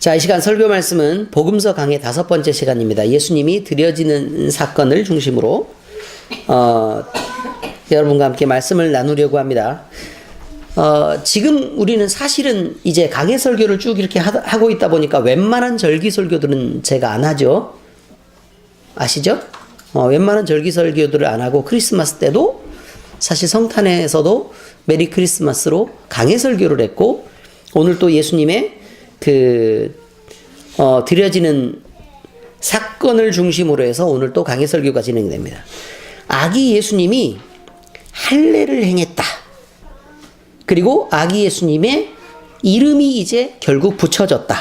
자, 이 시간 설교 말씀은 복음서 강의 5번째 시간입니다. 예수님이 드려지는 사건을 중심으로 여러분과 함께 말씀을 나누려고 합니다. 지금 우리는 사실은 이제 강해 설교를 쭉 이렇게 하고 있다 보니까 웬만한 절기 설교들은 제가 안 하죠. 아시죠? 웬만한 절기 설교들을 안 하고 크리스마스 때도 사실 성탄에서도 메리 크리스마스로 강해 설교를 했고, 오늘 또 예수님의 드려지는 사건을 중심으로 해서 오늘 또 강해 설교가 진행됩니다. 아기 예수님이 할례를 행했다. 그리고 아기 예수님의 이름이 이제 결국 붙여졌다.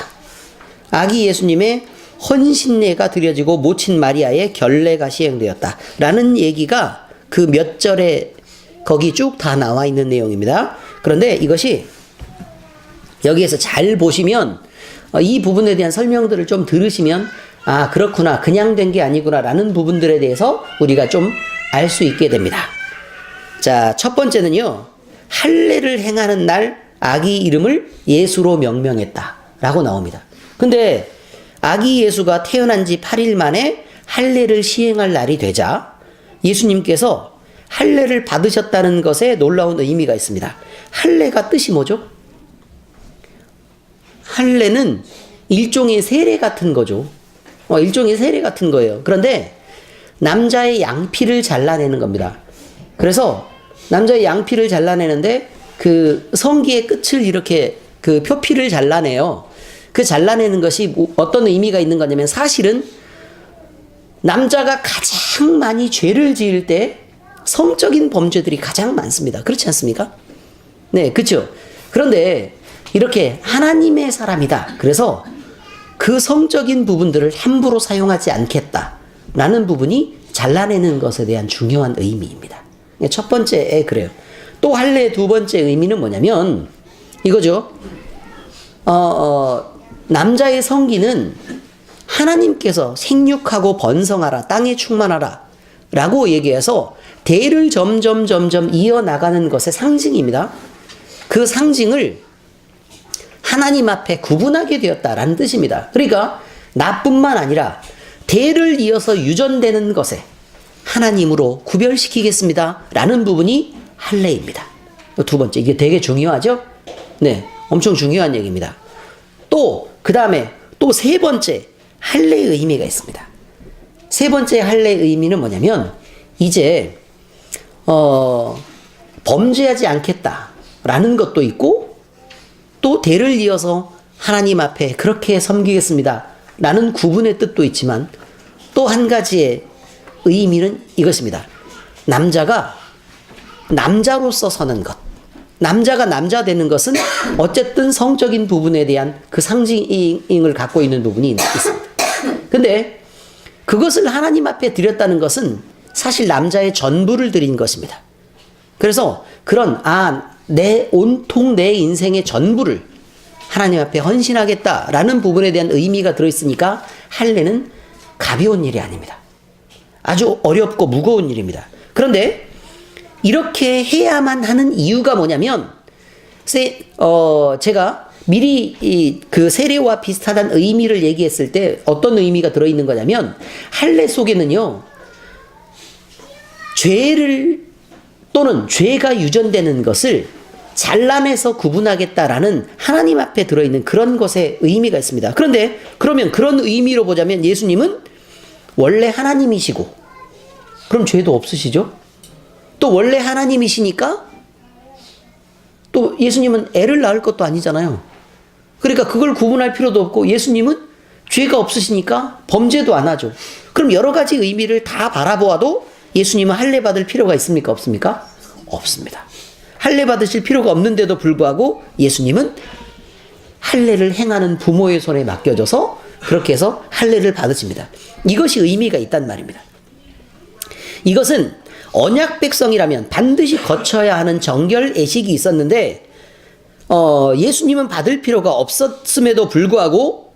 아기 예수님의 헌신례가 드려지고 모친 마리아의 결례가 시행되었다. 라는 얘기가 그 몇 절에 거기 쭉 다 나와 있는 내용입니다. 그런데 이것이 여기에서 잘 보시면 이 부분에 대한 설명들을 좀 들으시면 아, 그렇구나, 그냥 된 게 아니구나 라는 부분들에 대해서 우리가 좀 알 수 있게 됩니다. 자, 첫 번째는요, 할례를 행하는 날 아기 이름을 예수로 명명했다 라고 나옵니다. 근데 아기 예수가 태어난 지 8일 만에 할례를 시행할 날이 되자 예수님께서 할례를 받으셨다는 것에 놀라운 의미가 있습니다. 할례가 뜻이 뭐죠? 할례는 일종의 세례 같은 거죠. 일종의 세례 같은 거예요. 그런데 남자의 양피를 잘라내는 겁니다. 그래서 남자의 양피를 잘라내는데 그 성기의 끝을 이렇게 그 표피를 잘라내요. 그 잘라내는 것이 어떤 의미가 있는 거냐면, 사실은 남자가 가장 많이 죄를 지을 때 성적인 범죄들이 가장 많습니다. 그렇지 않습니까? 네, 그렇죠. 그런데 이렇게 하나님의 사람이다. 그래서 그 성적인 부분들을 함부로 사용하지 않겠다라는 부분이 잘라내는 것에 대한 중요한 의미입니다. 첫 번째에 그래요. 또 할례의 두 번째 의미는 뭐냐면 이거죠. 남자의 성기는 하나님께서 생육하고 번성하라, 땅에 충만하라 라고 얘기해서 대를 점점 이어나가는 것의 상징입니다. 그 상징을 하나님 앞에 구분하게 되었다라는 뜻입니다. 그러니까 나뿐만 아니라 대를 이어서 유전되는 것에 하나님으로 구별시키겠습니다 라는 부분이 할례입니다. 두 번째, 이게 되게 중요하죠? 네, 엄청 중요한 얘기입니다. 또 그 다음에 또 세 번째 할례의 의미가 있습니다. 세 번째 할례의 의미는 뭐냐면 이제 범죄하지 않겠다라는 것도 있고, 또 대를 이어서 하나님 앞에 그렇게 섬기겠습니다 라는 구분의 뜻도 있지만, 또 한 가지의 의미는 이것입니다. 남자가 남자로서 서는 것, 남자가 남자 되는 것은 어쨌든 성적인 부분에 대한 그 상징을 갖고 있는 부분이 있습니다. 근데 그것을 하나님 앞에 드렸다는 것은 사실 남자의 전부를 드린 것입니다. 그래서 그런 온통 내 인생의 전부를 하나님 앞에 헌신하겠다라는 부분에 대한 의미가 들어있으니까 할례는 가벼운 일이 아닙니다. 아주 어렵고 무거운 일입니다. 그런데 이렇게 해야만 하는 이유가 뭐냐면, 제가 미리 그 세례와 비슷하다는 의미를 얘기했을 때 어떤 의미가 들어있는 거냐면, 할례 속에는요, 죄를 또는 죄가 유전되는 것을 잘라내서 구분하겠다라는 하나님 앞에 들어있는 그런 것에 의미가 있습니다. 그런데 그러면 그런 의미로 보자면 예수님은 원래 하나님이시고, 그럼 죄도 없으시죠? 또 원래 하나님이시니까 또 예수님은 애를 낳을 것도 아니잖아요. 그러니까 그걸 구분할 필요도 없고, 예수님은 죄가 없으시니까 범죄도 안 하죠. 그럼 여러 가지 의미를 다 바라보아도 예수님은 할례 받을 필요가 있습니까? 없습니까? 없습니다. 할례 받으실 필요가 없는데도 불구하고 예수님은 할례를 행하는 부모의 손에 맡겨져서 그렇게 해서 할례를 받으십니다. 이것이 의미가 있단 말입니다. 이것은 언약 백성이라면 반드시 거쳐야 하는 정결 예식이 있었는데 예수님은 받을 필요가 없었음에도 불구하고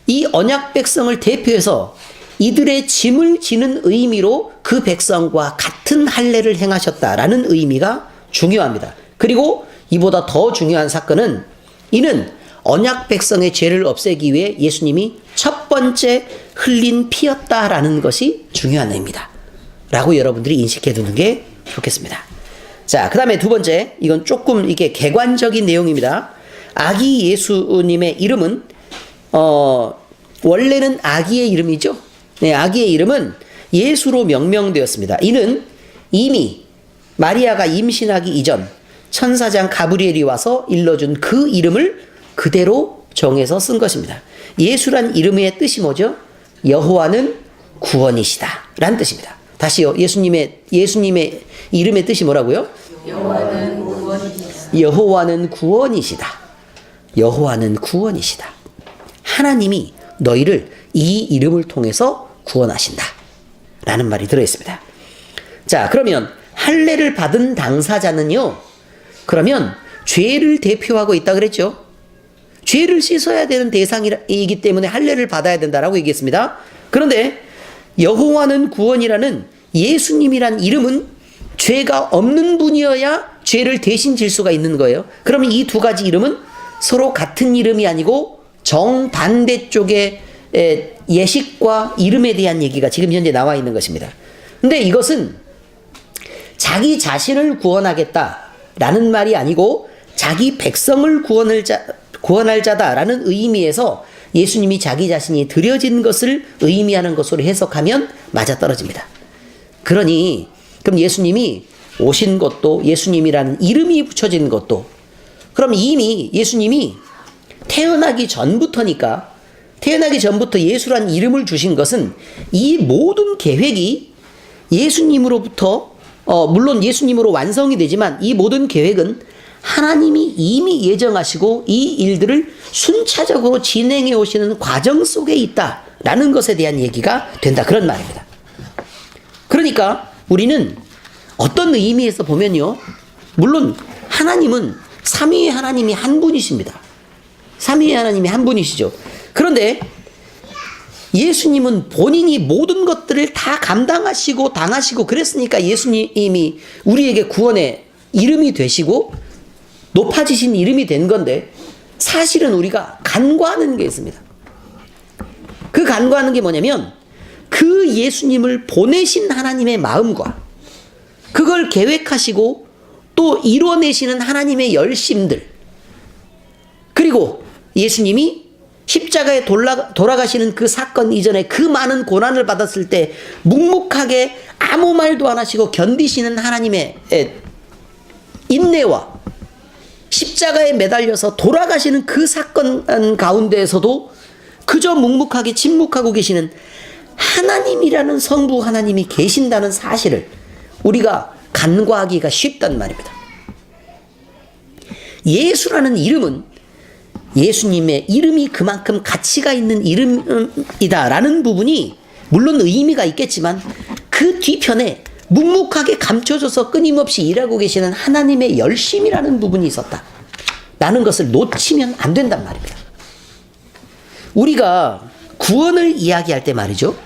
이 언약 백성을 대표해서 이들의 짐을 지는 의미로 그 백성과 같은 할례를 행하셨다라는 의미가 중요합니다. 그리고 이보다 더 중요한 사건은, 이는 언약 백성의 죄를 없애기 위해 예수님이 첫 번째 흘린 피였다라는 것이 중요한 의미다 라고 여러분들이 인식해 두는 게 좋겠습니다. 자, 그 다음에 두 번째, 이건 조금 이게 객관적인 내용입니다. 아기 예수님의 이름은 원래는 아기의 이름이죠. 네, 아기의 이름은 예수로 명명되었습니다. 이는 이미 마리아가 임신하기 이전 천사장 가브리엘이 와서 일러준 그 이름을 그대로 정해서 쓴 것입니다. 예수란 이름의 뜻이 뭐죠? 여호와는 구원이시다 라는 뜻입니다. 다시요. 예수님의 이름의 뜻이 뭐라고요? 여호와는 구원이시다. 여호와는 구원이시다. 여호와는 구원이시다. 하나님이 너희를 이 이름을 통해서 구원하신다 라는 말이 들어있습니다. 자, 그러면 할례를 받은 당사자는요, 그러면 죄를 대표하고 있다 그랬죠. 죄를 씻어야 되는 대상이기 때문에 할례를 받아야 된다라고 얘기했습니다. 그런데 여호와는 구원이라는 예수님이란 이름은 죄가 없는 분이어야 죄를 대신 질 수가 있는 거예요. 그러면 이 두 가지 이름은 서로 같은 이름이 아니고 정반대 쪽의 예식과 이름에 대한 얘기가 지금 현재 나와 있는 것입니다. 근데 이것은 자기 자신을 구원하겠다라는 말이 아니고 자기 백성을 구원할 자다라는 의미에서 예수님이 자기 자신이 드려진 것을 의미하는 것으로 해석하면 맞아떨어집니다. 그러니 그럼 예수님이 오신 것도 예수님이라는 이름이 붙여진 것도 그럼 이미 예수님이 태어나기 전부터 예수란 이름을 주신 것은 이 모든 계획이 예수님으로부터 물론 예수님으로 완성이 되지만 이 모든 계획은 하나님이 이미 예정하시고 이 일들을 순차적으로 진행해 오시는 과정 속에 있다라는 것에 대한 얘기가 된다 그런 말입니다. 그러니까 우리는 어떤 의미에서 보면요, 물론 하나님은 삼위의 하나님이 한 분이십니다. 삼위의 하나님이 한 분이시죠. 그런데 예수님은 본인이 모든 것들을 다 감당하시고 당하시고 그랬으니까 예수님이 우리에게 구원의 이름이 되시고 높아지신 이름이 된 건데, 사실은 우리가 간과하는 게 있습니다. 그 간과하는 게 뭐냐면 그 예수님을 보내신 하나님의 마음과 그걸 계획하시고 또 이뤄내시는 하나님의 열심들, 그리고 예수님이 십자가에 돌아가시는 그 사건 이전에 그 많은 고난을 받았을 때 묵묵하게 아무 말도 안 하시고 견디시는 하나님의 인내와 십자가에 매달려서 돌아가시는 그 사건 가운데에서도 그저 묵묵하게 침묵하고 계시는 하나님이라는 성부 하나님이 계신다는 사실을 우리가 간과하기가 쉽단 말입니다. 예수라는 이름은 예수님의 이름이 그만큼 가치가 있는 이름이다라는 부분이 물론 의미가 있겠지만 그 뒤편에 묵묵하게 감춰져서 끊임없이 일하고 계시는 하나님의 열심이라는 부분이 있었다 라는 것을 놓치면 안 된단 말입니다. 우리가 구원을 이야기할 때 말이죠,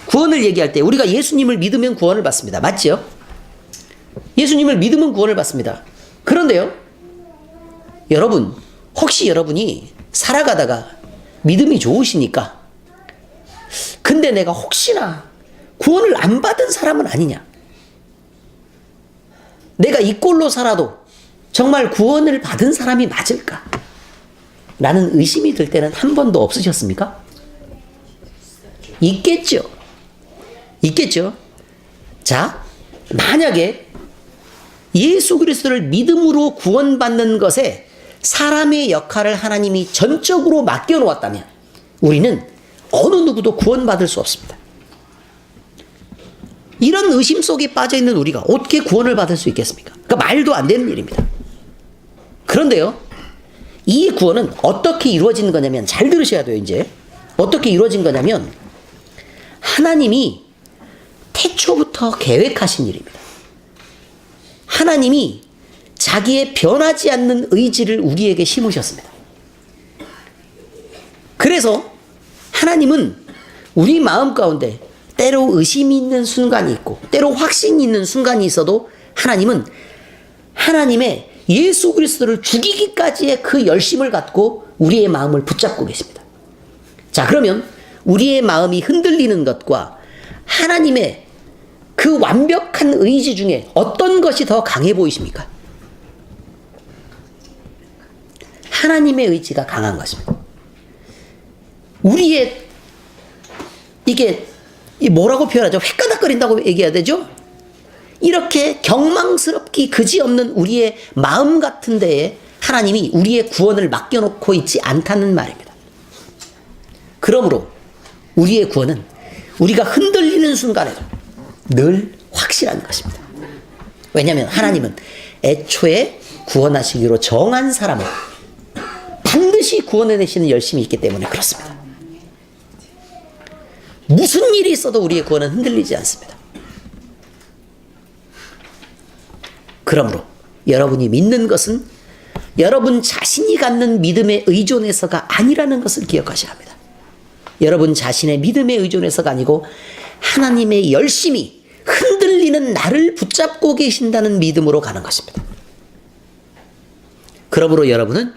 구원을 얘기할 때 우리가 예수님을 믿으면 구원을 받습니다. 맞죠? 예수님을 믿으면 구원을 받습니다. 그런데요, 여러분, 혹시 여러분이 살아가다가 믿음이 좋으시니까 근데 내가 혹시나 구원을 안 받은 사람은 아니냐, 내가 이 꼴로 살아도 정말 구원을 받은 사람이 맞을까 라는 의심이 들 때는 한 번도 없으셨습니까? 있겠죠. 자, 만약에 예수 그리스도를 믿음으로 구원받는 것에 사람의 역할을 하나님이 전적으로 맡겨놓았다면 우리는 어느 누구도 구원받을 수 없습니다. 이런 의심 속에 빠져있는 우리가 어떻게 구원을 받을 수 있겠습니까? 그러니까 말도 안 되는 일입니다. 그런데요, 이 구원은 어떻게 이루어지는 거냐면, 잘 들으셔야 돼요. 이제 어떻게 이루어진 거냐면 하나님이 태초부터 계획하신 일입니다. 하나님이 자기의 변하지 않는 의지를 우리에게 심으셨습니다. 그래서 하나님은 우리 마음 가운데 때로 의심이 있는 순간이 있고 때로 확신이 있는 순간이 있어도 하나님은 하나님의 예수 그리스도를 죽이기까지의 그 열심을 갖고 우리의 마음을 붙잡고 계십니다. 자, 그러면 우리의 마음이 흔들리는 것과 하나님의 그 완벽한 의지 중에 어떤 것이 더 강해 보이십니까? 하나님의 의지가 강한 것입니다. 우리의 이게 뭐라고 표현하죠? 헷가닥거린다고 얘기해야 되죠? 이렇게 경망스럽기 그지없는 우리의 마음 같은 데에 하나님이 우리의 구원을 맡겨놓고 있지 않다는 말입니다. 그러므로 우리의 구원은 우리가 흔들리는 순간에도 늘 확실한 것입니다. 왜냐하면 하나님은 애초에 구원하시기로 정한 사람을 반드시 구원해내시는 열심이 있기 때문에 그렇습니다. 무슨 일이 있어도 우리의 구원은 흔들리지 않습니다. 그러므로 여러분이 믿는 것은 여러분 자신이 갖는 믿음에 의존해서가 아니라는 것을 기억하셔야 합니다. 여러분 자신의 믿음에 의존해서가 아니고 하나님의 열심히 흔들리는 나를 붙잡고 계신다는 믿음으로 가는 것입니다. 그러므로 여러분은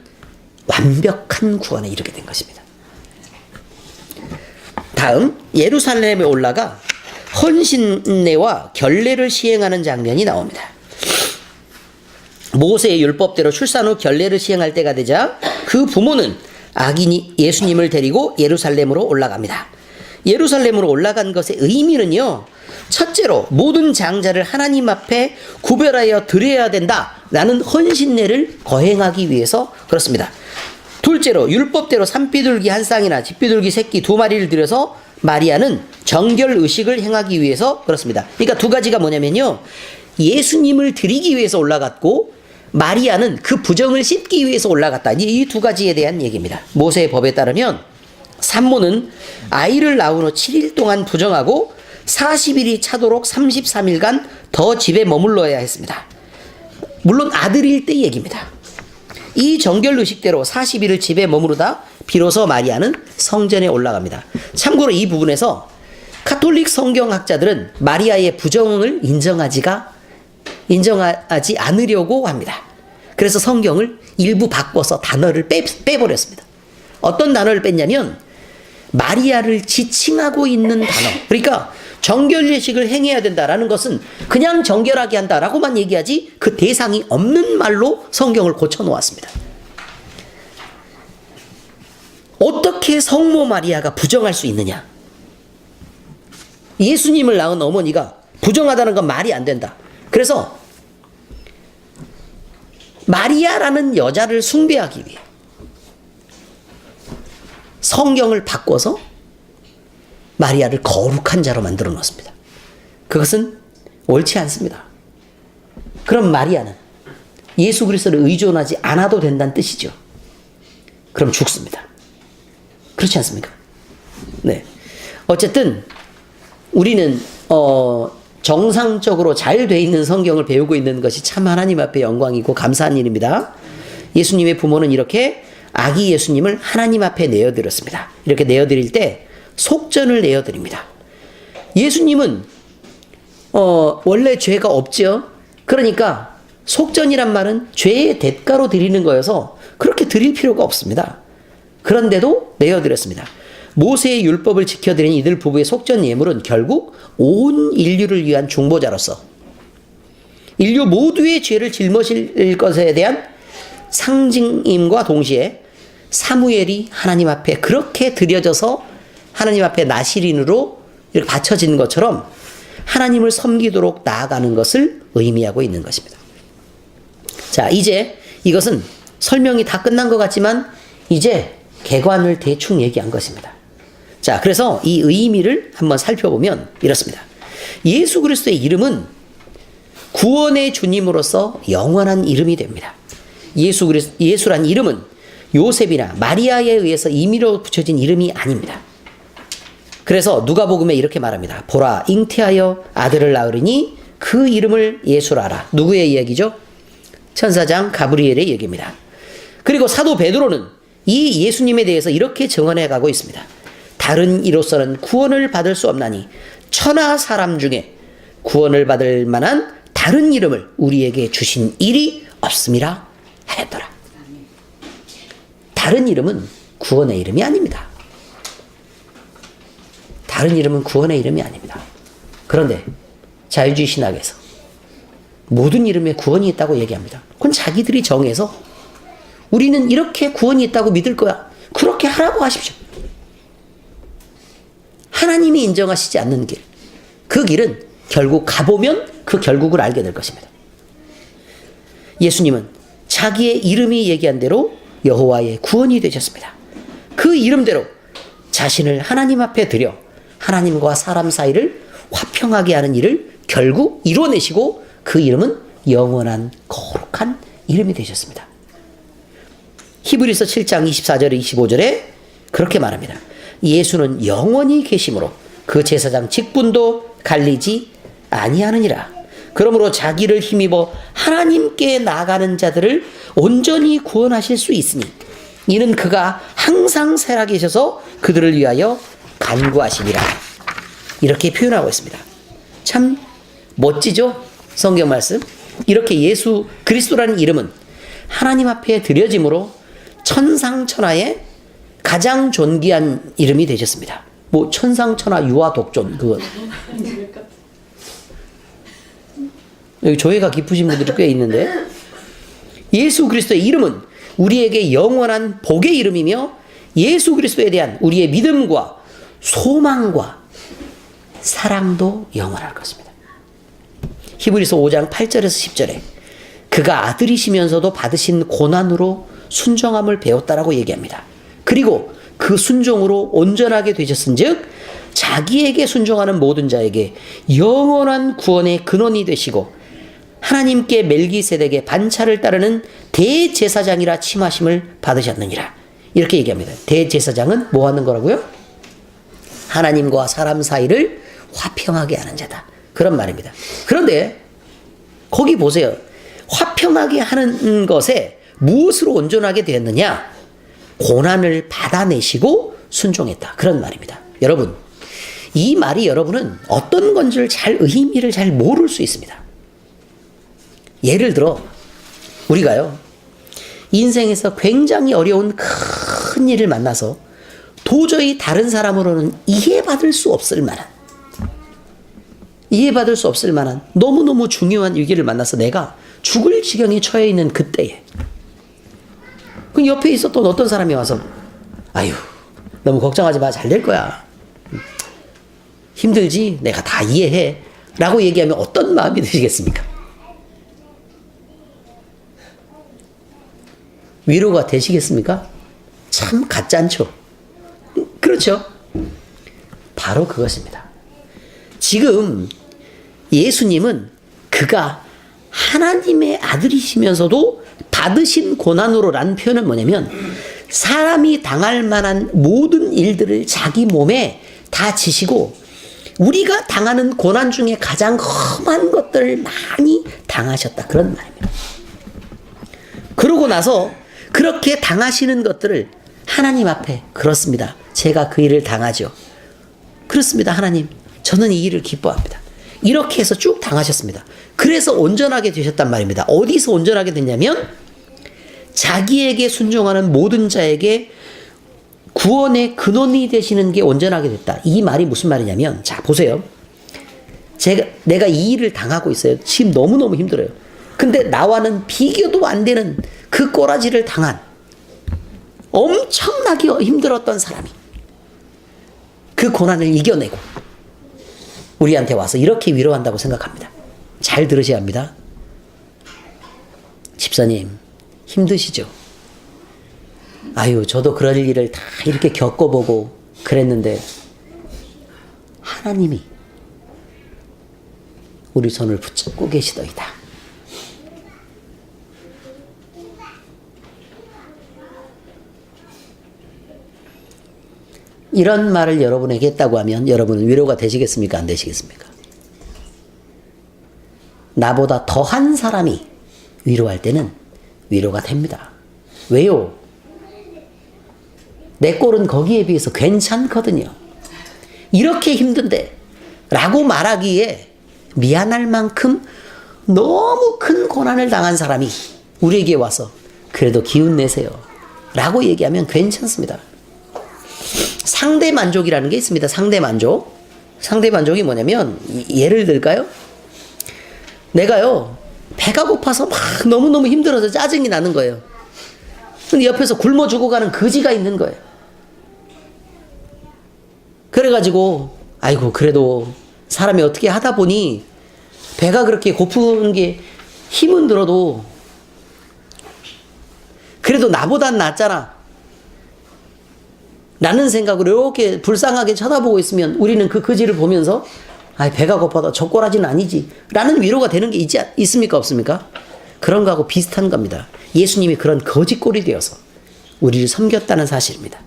완벽한 구원에 이르게 된 것입니다. 다음 예루살렘에 올라가 헌신례와 결례를 시행하는 장면이 나옵니다. 모세의 율법대로 출산 후 결례를 시행할 때가 되자 그 부모는 아기 예수님을 데리고 예루살렘으로 올라갑니다. 예루살렘으로 올라간 것의 의미는요, 첫째로 모든 장자를 하나님 앞에 구별하여 드려야 된다라는 헌신례를 거행하기 위해서 그렇습니다. 둘째로 율법대로 산비둘기 한 쌍이나 집비둘기 새끼 2마리를 들여서 마리아는 정결 의식을 행하기 위해서 그렇습니다. 그러니까 두 가지가 뭐냐면요, 예수님을 드리기 위해서 올라갔고 마리아는 그 부정을 씻기 위해서 올라갔다. 이 두 가지에 대한 얘기입니다. 모세의 법에 따르면 산모는 아이를 낳은 후 7일 동안 부정하고 40일이 차도록 33일간 더 집에 머물러야 했습니다. 물론 아들일 때 얘기입니다. 이 정결 의식대로 40일을 집에 머무르다 비로소 마리아는 성전에 올라갑니다. 참고로 이 부분에서 카톨릭 성경학자들은 마리아의 부정을 인정하지 않으려고 합니다. 그래서 성경을 일부 바꿔서 단어를 빼버렸습니다. 어떤 단어를 뺐냐면 마리아를 지칭하고 있는 단어. 그러니까 정결예식을 행해야 된다라는 것은 그냥 정결하게 한다라고만 얘기하지 그 대상이 없는 말로 성경을 고쳐놓았습니다. 어떻게 성모 마리아가 부정할 수 있느냐? 예수님을 낳은 어머니가 부정하다는 건 말이 안 된다. 그래서 마리아라는 여자를 숭배하기 위해 성경을 바꿔서 마리아를 거룩한 자로 만들어 놓습니다. 그것은 옳지 않습니다. 그럼 마리아는 예수 그리스도를 의존하지 않아도 된다는 뜻이죠. 그럼 죽습니다. 그렇지 않습니까? 네. 어쨌든 우리는 정상적으로 잘 돼 있는 성경을 배우고 있는 것이 참 하나님 앞에 영광이고 감사한 일입니다. 예수님의 부모는 이렇게 아기 예수님을 하나님 앞에 내어드렸습니다. 이렇게 내어드릴 때 속전을 내어드립니다. 예수님은 원래 죄가 없죠. 그러니까 속전이란 말은 죄의 대가로 드리는 거여서 그렇게 드릴 필요가 없습니다. 그런데도 내어드렸습니다. 모세의 율법을 지켜드린 이들 부부의 속전 예물은 결국 온 인류를 위한 중보자로서 인류 모두의 죄를 짊어질 것에 대한 상징임과 동시에 사무엘이 하나님 앞에 그렇게 드려져서 하나님 앞에 나시린으로 이렇게 바쳐진 것처럼 하나님을 섬기도록 나아가는 것을 의미하고 있는 것입니다. 자, 이제 이것은 설명이 다 끝난 것 같지만 이제 개관을 대충 얘기한 것입니다. 자, 그래서 이 의미를 한번 살펴보면 이렇습니다. 예수 그리스도의 이름은 구원의 주님으로서 영원한 이름이 됩니다. 예수란 이름은 요셉이나 마리아에 의해서 임의로 붙여진 이름이 아닙니다. 그래서 누가복음에 이렇게 말합니다. 보라, 잉태하여 아들을 낳으리니 그 이름을 예수라 하라. 누구의 이야기죠? 천사장 가브리엘의 얘기입니다. 그리고 사도 베드로는 이 예수님에 대해서 이렇게 증언해 가고 있습니다. 다른 이로서는 구원을 받을 수 없나니 천하 사람 중에 구원을 받을 만한 다른 이름을 우리에게 주신 일이 없음이라 하였더라. 다른 이름은 구원의 이름이 아닙니다. 다른 이름은 구원의 이름이 아닙니다. 그런데 자유주의 신학에서 모든 이름에 구원이 있다고 얘기합니다. 그건 자기들이 정해서 우리는 이렇게 구원이 있다고 믿을 거야. 그렇게 하라고 하십시오. 하나님이 인정하시지 않는 길. 그 길은 결국 가보면 그 결국을 알게 될 것입니다. 예수님은 자기의 이름이 얘기한 대로 여호와의 구원이 되셨습니다. 그 이름대로 자신을 하나님 앞에 드려 하나님과 사람 사이를 화평하게 하는 일을 결국 이뤄내시고 그 이름은 영원한 거룩한 이름이 되셨습니다. 히브리서 7장 24절에 25절에 그렇게 말합니다. 예수는 영원히 계심으로 그 제사장 직분도 갈리지 아니하느니라. 그러므로 자기를 힘입어 하나님께 나아가는 자들을 온전히 구원하실 수 있으니 이는 그가 항상 살아계셔서 그들을 위하여 간구하시니라. 이렇게 표현하고 있습니다. 참 멋지죠? 성경 말씀. 이렇게 예수 그리스도라는 이름은 하나님 앞에 드려짐으로 천상천하의 가장 존귀한 이름이 되셨습니다. 뭐 천상천하 유아 독존 그건. 여기 조예가 깊으신 분들이 꽤 있는데 예수 그리스도의 이름은 우리에게 영원한 복의 이름이며 예수 그리스도에 대한 우리의 믿음과 소망과 사랑도 영원할 것입니다. 히브리서 5장 8절에서 10절에 그가 아들이시면서도 받으신 고난으로 순종함을 배웠다라고 얘기합니다. 그리고 그 순종으로 온전하게 되셨은즉 자기에게 순종하는 모든 자에게 영원한 구원의 근원이 되시고 하나님께 멜기세덱의 반차를 따르는 대제사장이라 칭하심을 받으셨느니라. 이렇게 얘기합니다. 대제사장은 뭐 하는 거라고요? 하나님과 사람 사이를 화평하게 하는 자다. 그런 말입니다. 그런데 거기 보세요. 화평하게 하는 것에 무엇으로 온전하게 되었느냐? 고난을 받아내시고 순종했다. 그런 말입니다. 여러분, 이 말이 여러분은 어떤 건지를 의미를 잘 모를 수 있습니다. 예를 들어 우리가요 인생에서 굉장히 어려운 큰 일을 만나서 도저히 다른 사람으로는 이해받을 수 없을 만한 너무너무 중요한 위기를 만나서 내가 죽을 지경에 처해 있는 그때에 그 옆에 있었던 어떤 사람이 와서 아유 너무 걱정하지 마, 잘 될 거야, 힘들지, 내가 다 이해해 라고 얘기하면 어떤 마음이 드시겠습니까? 위로가 되시겠습니까? 참 가짠죠. 그렇죠? 바로 그것입니다. 지금 예수님은 그가 하나님의 아들이시면서도 받으신 고난으로라는 표현은 뭐냐면 사람이 당할 만한 모든 일들을 자기 몸에 다 지시고 우리가 당하는 고난 중에 가장 험한 것들을 많이 당하셨다. 그런 말입니다. 그러고 나서 그렇게 당하시는 것들을 하나님 앞에 그렇습니다. 제가 그 일을 당하죠. 그렇습니다. 하나님, 저는 이 일을 기뻐합니다. 이렇게 해서 쭉 당하셨습니다. 그래서 온전하게 되셨단 말입니다. 어디서 온전하게 됐냐면 자기에게 순종하는 모든 자에게 구원의 근원이 되시는 게 온전하게 됐다. 이 말이 무슨 말이냐면 자 보세요. 내가 이 일을 당하고 있어요. 지금 너무너무 힘들어요. 근데 나와는 비교도 안 되는 그 꼬라지를 당한 엄청나게 힘들었던 사람이 그 고난을 이겨내고 우리한테 와서 이렇게 위로한다고 생각합니다. 잘 들으셔야 합니다. 집사님 힘드시죠? 아유 저도 그런 일을 다 이렇게 겪어보고 그랬는데 하나님이 우리 손을 붙잡고 계시더이다. 이런 말을 여러분에게 했다고 하면 여러분은 위로가 되시겠습니까? 안 되시겠습니까? 나보다 더한 사람이 위로할 때는 위로가 됩니다. 왜요? 내 꼴은 거기에 비해서 괜찮거든요. 이렇게 힘든데 라고 말하기에 미안할 만큼 너무 큰 고난을 당한 사람이 우리에게 와서 그래도 기운 내세요 라고 얘기하면 괜찮습니다. 상대 만족이라는 게 있습니다. 상대 만족. 상대 만족이 뭐냐면, 예를 들까요? 내가요, 배가 고파서 막 너무너무 힘들어서 짜증이 나는 거예요. 근데 옆에서 굶어 죽어가는 거지가 있는 거예요. 그래가지고, 아이고, 그래도 사람이 어떻게 하다 보니 배가 그렇게 고픈 게 힘은 들어도 그래도 나보단 낫잖아 라는 생각으로 이렇게 불쌍하게 쳐다보고 있으면 우리는 그 거지를 보면서 아, 배가 고파도 저 꼬라지는 아니지 라는 위로가 되는 게 있습니까 없습니까? 그런 거하고 비슷한 겁니다. 예수님이 그런 거지 꼴이 되어서 우리를 섬겼다는 사실입니다.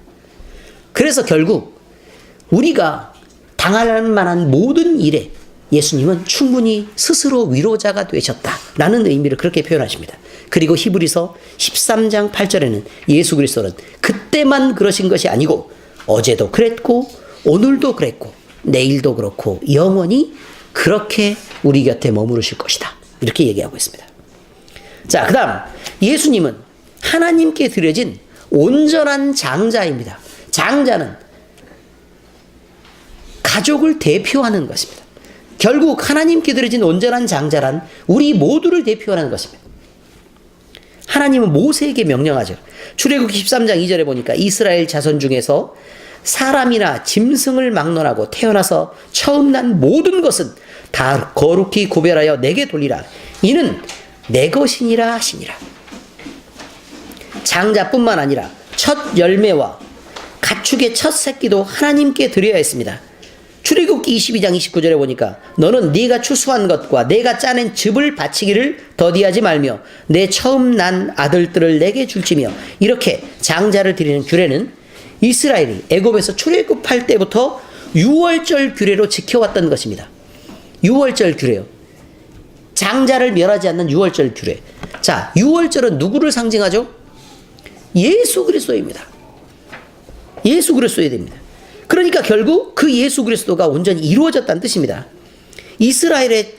그래서 결국 우리가 당할 만한 모든 일에 예수님은 충분히 스스로 위로자가 되셨다라는 의미를 그렇게 표현하십니다. 그리고 히브리서 13장 8절에는 예수 그리스도는 그때만 그러신 것이 아니고 어제도 그랬고 오늘도 그랬고 내일도 그렇고 영원히 그렇게 우리 곁에 머무르실 것이다. 이렇게 얘기하고 있습니다. 자, 그 다음 예수님은 하나님께 드려진 온전한 장자입니다. 장자는 가족을 대표하는 것입니다. 결국 하나님께 드려진 온전한 장자란 우리 모두를 대표하는 것입니다. 하나님은 모세에게 명령하죠. 출애굽기 13장 2절에 보니까 이스라엘 자손 중에서 사람이나 짐승을 막론하고 태어나서 처음 난 모든 것은 다 거룩히 구별하여 내게 돌리라. 이는 내 것이니라 하시니라. 장자뿐만 아니라 첫 열매와 가축의 첫 새끼도 하나님께 드려야 했습니다. 출애굽기 22장 29절에 보니까 너는 네가 추수한 것과 내가 짜낸 즙을 바치기를 더디하지 말며 내 처음 난 아들들을 내게 줄지며 이렇게 장자를 드리는 규례는 이스라엘이 애굽에서 출애굽할 때부터 유월절 규례로 지켜왔던 것입니다. 유월절 규례요. 장자를 멸하지 않는 유월절 규례. 자, 유월절은 누구를 상징하죠? 예수 그리스도입니다. 예수 그리스도여야 됩니다. 그러니까 결국 그 예수 그리스도가 온전히 이루어졌다는 뜻입니다. 이스라엘의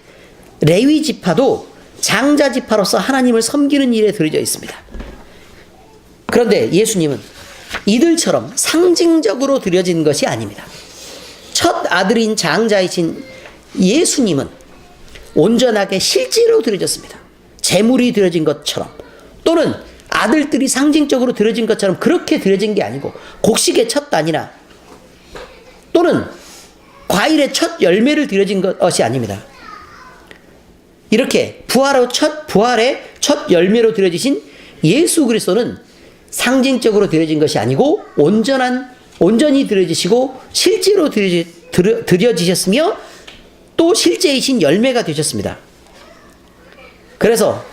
레위 지파도 장자 지파로서 하나님을 섬기는 일에 들여져 있습니다. 그런데 예수님은 이들처럼 상징적으로 드려진 것이 아닙니다. 첫 아들인 장자이신 예수님은 온전하게 실제로 드려졌습니다. 제물이 드려진 것처럼 또는 아들들이 상징적으로 드려진 것처럼 그렇게 드려진 게 아니고 곡식의 첫 단이나 또는 과일의 첫 열매를 드려진 것이 아닙니다. 이렇게 부활의 첫 열매로 드려지신 예수 그리스도는 상징적으로 드려진 것이 아니고 온전히 드려지시고 실제로 드려지셨으며 또 실제이신 열매가 되셨습니다. 그래서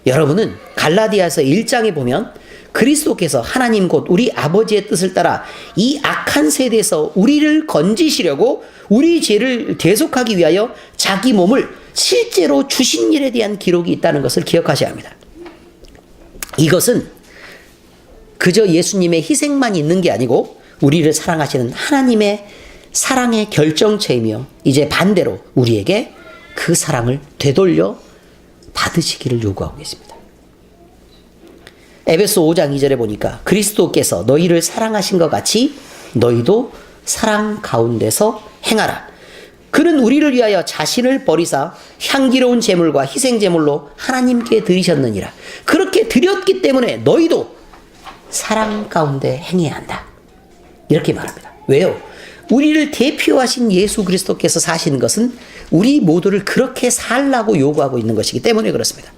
여러분은 갈라디아서 1장에 보면 그리스도께서 하나님 곧 우리 아버지의 뜻을 따라 이 악한 세대에서 우리를 건지시려고 우리 죄를 대속하기 위하여 자기 몸을 실제로 주신 일에 대한 기록이 있다는 것을 기억하셔야 합니다. 이것은 그저 예수님의 희생만 있는 게 아니고 우리를 사랑하시는 하나님의 사랑의 결정체이며 이제 반대로 우리에게 그 사랑을 되돌려 받으시기를 요구하고 계십니다. 에베소 5장 2절에 보니까 그리스도께서 너희를 사랑하신 것 같이 너희도 사랑 가운데서 행하라. 그는 우리를 위하여 자신을 버리사 향기로운 제물과 희생제물로 하나님께 드리셨느니라. 그렇게 드렸기 때문에 너희도 사랑 가운데 행해야 한다. 이렇게 말합니다. 왜요? 우리를 대표하신 예수 그리스도께서 사시는 것은 우리 모두를 그렇게 살라고 요구하고 있는 것이기 때문에 그렇습니다.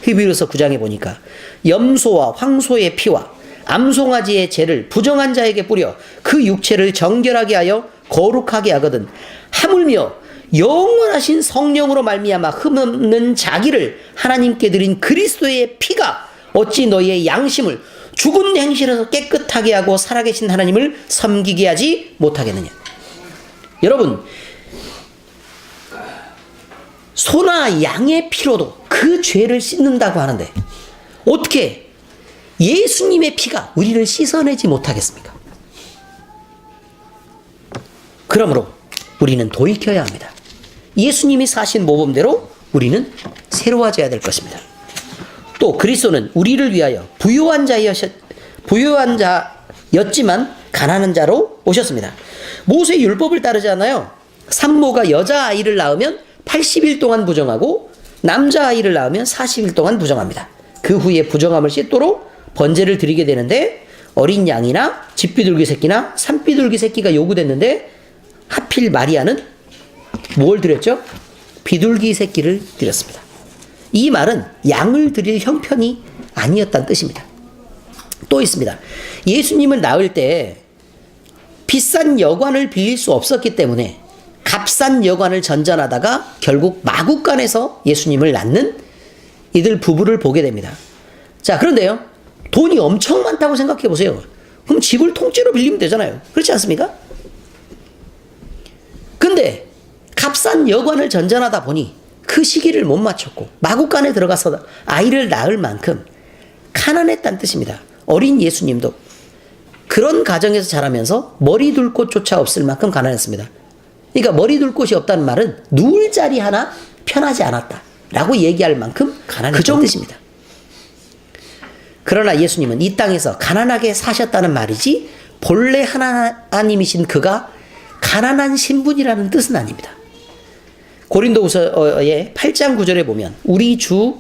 히브리서 9장에 보니까 염소와 황소의 피와 암송아지의 죄를 부정한 자에게 뿌려 그 육체를 정결하게 하여 거룩하게 하거든 하물며 영원하신 성령으로 말미암아 흠없는 자기를 하나님께 드린 그리스도의 피가 어찌 너희의 양심을 죽은 행실에서 깨끗하게 하고 살아계신 하나님을 섬기게 하지 못하겠느냐. 여러분, 소나 양의 피로도 그 죄를 씻는다고 하는데 어떻게 예수님의 피가 우리를 씻어내지 못하겠습니까? 그러므로 우리는 돌이켜야 합니다. 예수님이 사신 모범대로 우리는 새로워져야 될 것입니다. 또 그리스도는 우리를 위하여 부유한 자였지만 가난한 자로 오셨습니다. 모세의 율법을 따르지 않아요. 산모가 여자아이를 낳으면 80일 동안 부정하고 남자아이를 낳으면 40일 동안 부정합니다. 그 후에 부정함을 씻도록 번제를 드리게 되는데 어린 양이나 집비둘기 새끼나 산비둘기 새끼가 요구됐는데 하필 마리아는 뭘 드렸죠? 비둘기 새끼를 드렸습니다. 이 말은 양을 드릴 형편이 아니었다는 뜻입니다. 또 있습니다. 예수님을 낳을 때 비싼 여관을 빌릴 수 없었기 때문에 값싼 여관을 전전하다가 결국 마구간에서 예수님을 낳는 이들 부부를 보게 됩니다. 자, 그런데요, 돈이 엄청 많다고 생각해 보세요. 그럼 집을 통째로 빌리면 되잖아요. 그렇지 않습니까? 근데 값싼 여관을 전전하다 보니 그 시기를 못 맞췄고 마구간에 들어가서 아이를 낳을 만큼 가난했다는 뜻입니다. 어린 예수님도 그런 가정에서 자라면서 머리 둘 곳조차 없을 만큼 가난했습니다. 그러니까 머리 둘 곳이 없다는 말은 누울 자리 하나 편하지 않았다라고 얘기할 만큼 가난했다는 뜻입니다. 그러나 예수님은 이 땅에서 가난하게 사셨다는 말이지 본래 하나님이신 그가 가난한 신분이라는 뜻은 아닙니다. 고린도후서의 8장 9절에 보면 우리 주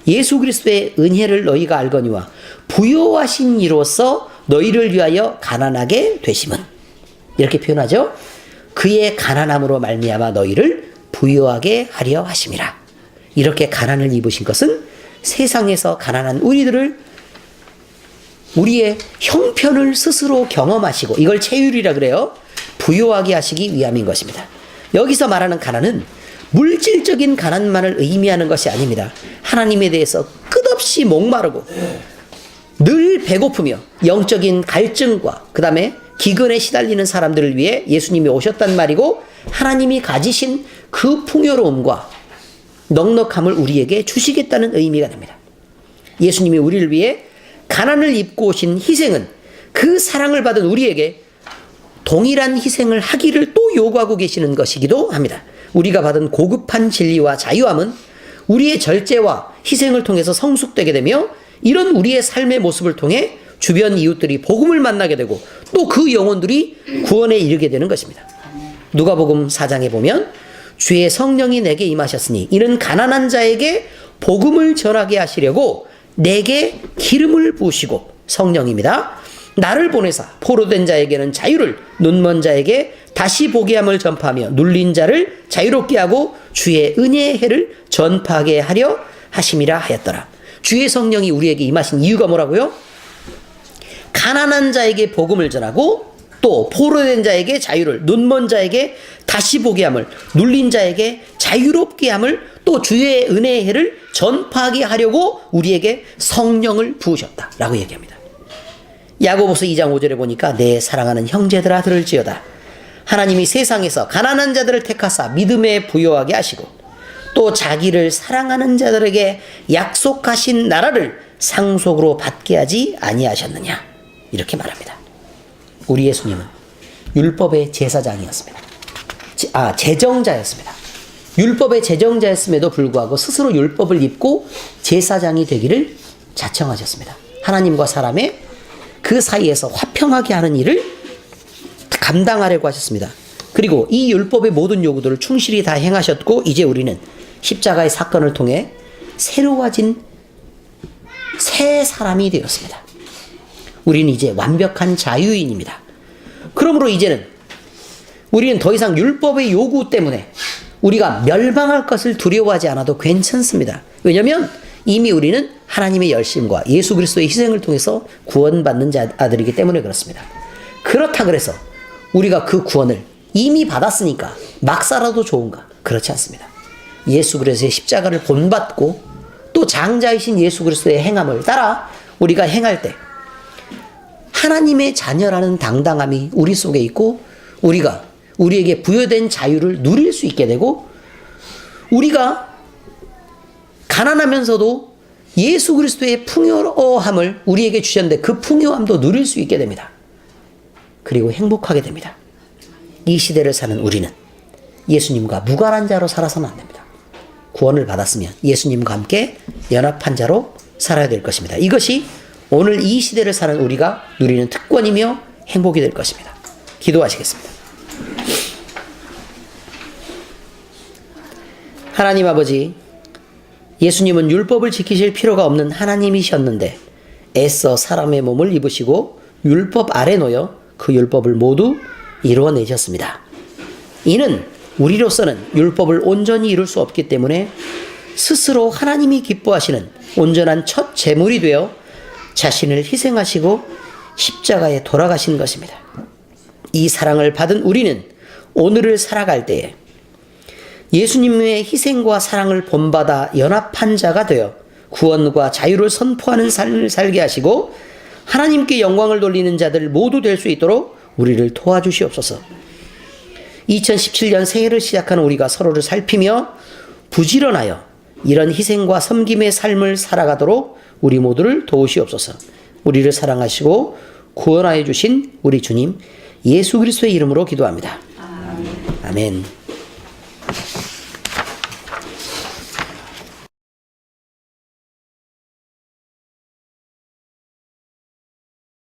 예수 그리스도의 은혜를 너희가 알거니와 부요하신 이로써 너희를 위하여 가난하게 되심은, 이렇게 표현하죠. 그의 가난함으로 말미암아 너희를 부요하게 하려 하심이라. 이렇게 가난을 입으신 것은 세상에서 가난한 우리의 형편을 스스로 경험하시고 이걸 체휼이라 그래요. 부요하게 하시기 위함인 것입니다. 여기서 말하는 가난은 물질적인 가난만을 의미하는 것이 아닙니다. 하나님에 대해서 끝없이 목마르고 늘 배고프며 영적인 갈증과 그 다음에 기근에 시달리는 사람들을 위해 예수님이 오셨단 말이고, 하나님이 가지신 그 풍요로움과 넉넉함을 우리에게 주시겠다는 의미가 됩니다. 예수님이 우리를 위해 가난을 입고 오신 희생은 그 사랑을 받은 우리에게 동일한 희생을 하기를 또 요구하고 계시는 것이기도 합니다. 우리가 받은 고급한 진리와 자유함은 우리의 절제와 희생을 통해서 성숙되게 되며, 이런 우리의 삶의 모습을 통해 주변 이웃들이 복음을 만나게 되고 또 그 영혼들이 구원에 이르게 되는 것입니다. 누가복음 4장에 보면 주의 성령이 내게 임하셨으니 이는 가난한 자에게 복음을 전하게 하시려고 내게 기름을 부으시고, 성령입니다. 나를 보내사 포로된 자에게는 자유를, 눈먼 자에게 다시 보게 함을 전파하며 눌린 자를 자유롭게 하고 주의 은혜의 해를 전파하게 하려 하심이라 하였더라. 주의 성령이 우리에게 임하신 이유가 뭐라고요? 가난한 자에게 복음을 전하고 또 포로된 자에게 자유를, 눈먼 자에게 다시 보게 함을, 눌린 자에게 자유롭게 함을, 또 주의 은혜의 해를 전파하게 하려고 우리에게 성령을 부으셨다라고 얘기합니다. 야고보서 2장 5절에 보니까 내 사랑하는 형제들아 들을지어다. 하나님이 세상에서 가난한 자들을 택하사 믿음에 부요하게 하시고 또 자기를 사랑하는 자들에게 약속하신 나라를 상속으로 받게 하지 아니하셨느냐, 이렇게 말합니다. 우리 예수님은 율법의 제사장이었습니다. 제정자였습니다. 율법의 제정자였음에도 불구하고 스스로 율법을 입고 제사장이 되기를 자청하셨습니다. 하나님과 사람의 그 사이에서 화평하게 하는 일을 감당하려고 하셨습니다. 그리고 이 율법의 모든 요구들을 충실히 다 행하셨고, 이제 우리는 십자가의 사건을 통해 새로워진 새 사람이 되었습니다. 우리는 이제 완벽한 자유인입니다. 그러므로 이제는 우리는 더 이상 율법의 요구 때문에 우리가 멸망할 것을 두려워하지 않아도 괜찮습니다. 왜냐하면 이미 우리는 하나님의 열심과 예수 그리스도의 희생을 통해서 구원받는 자들이기 때문에 그렇습니다. 그렇다 그래서 우리가 그 구원을 이미 받았으니까 막 살아도 좋은가? 그렇지 않습니다. 예수 그리스도의 십자가를 본받고 또 장자이신 예수 그리스도의 행함을 따라 우리가 행할 때 하나님의 자녀라는 당당함이 우리 속에 있고, 우리가 우리에게 부여된 자유를 누릴 수 있게 되고, 우리가 가난하면서도 예수 그리스도의 풍요함을 우리에게 주셨는데 그 풍요함도 누릴 수 있게 됩니다. 그리고 행복하게 됩니다. 이 시대를 사는 우리는 예수님과 무관한 자로 살아서는 안 됩니다. 구원을 받았으면 예수님과 함께 연합한 자로 살아야 될 것입니다. 이것이 오늘 이 시대를 사는 우리가 누리는 특권이며 행복이 될 것입니다. 기도하시겠습니다. 하나님 아버지, 예수님은 율법을 지키실 필요가 없는 하나님이셨는데 애써 사람의 몸을 입으시고 율법 아래 놓여 그 율법을 모두 이루어내셨습니다. 이는 우리로서는 율법을 온전히 이룰 수 없기 때문에 스스로 하나님이 기뻐하시는 온전한 첫 제물이 되어 자신을 희생하시고 십자가에 돌아가신 것입니다. 이 사랑을 받은 우리는 오늘을 살아갈 때에 예수님의 희생과 사랑을 본받아 연합한 자가 되어 구원과 자유를 선포하는 삶을 살게 하시고 하나님께 영광을 돌리는 자들 모두 될 수 있도록 우리를 도와주시옵소서. 2017년 새해를 시작하는 우리가 서로를 살피며 부지런하여 이런 희생과 섬김의 삶을 살아가도록 우리 모두를 도우시옵소서. 우리를 사랑하시고 구원하여 주신 우리 주님 예수 그리스도의 이름으로 기도합니다. 아멘.